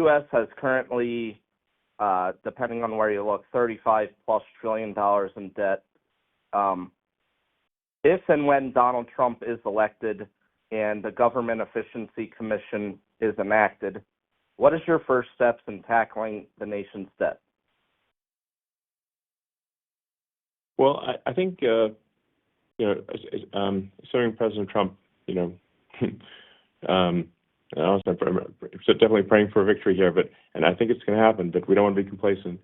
U.S. has currently, depending on where you look, $35+ trillion in debt. If and when Donald Trump is elected and the Government Efficiency Commission is enacted, what is your first steps in tackling the nation's debt? Well, I think serving President Trump, I'm definitely praying for a victory here, and I think it's going to happen, but we don't want to be complacent.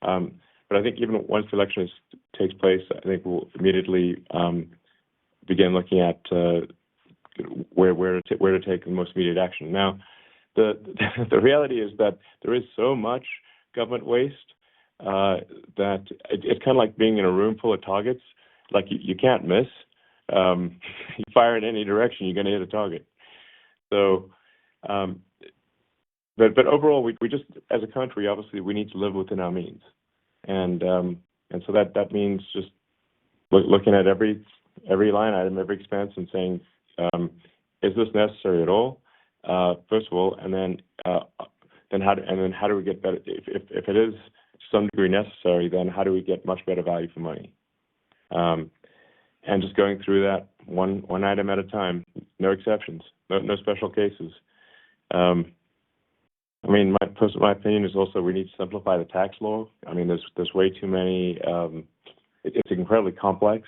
But I think even once the election takes place, I think we'll immediately begin looking at where to take the most immediate action. Now, the reality is that there is so much government waste that it's kind of like being in a room full of targets. Like you can't miss. You fire in any direction, you're going to hit a target. So, but overall, we just, as a country, obviously, we need to live within our means, and so that means just looking at every line item, every expense, and saying, is this necessary at all? First of all, and then how do we get better? If it is to some degree necessary, then how do we get much better value for money? And just going through that one item at a time, no exceptions, no special cases. My opinion is also we need to simplify the tax law. I mean, there's way too many. It's incredibly complex.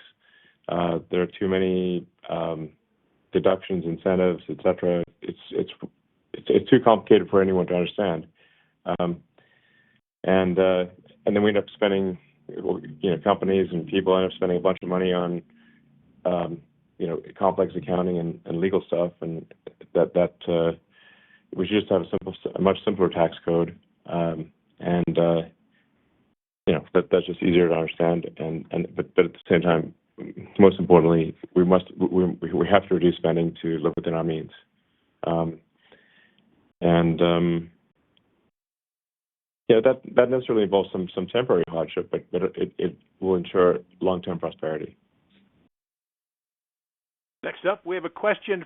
There are too many deductions, incentives, etc. It's too complicated for anyone to understand. And then we end up spending, companies and people end up spending a bunch of money on, complex accounting and legal stuff, and that we should just have a much simpler tax code, that's just easier to understand. But at the same time, most importantly, we have to reduce spending to live within our means, that necessarily involves some temporary hardship, but it will ensure long-term prosperity. Next up, we have a question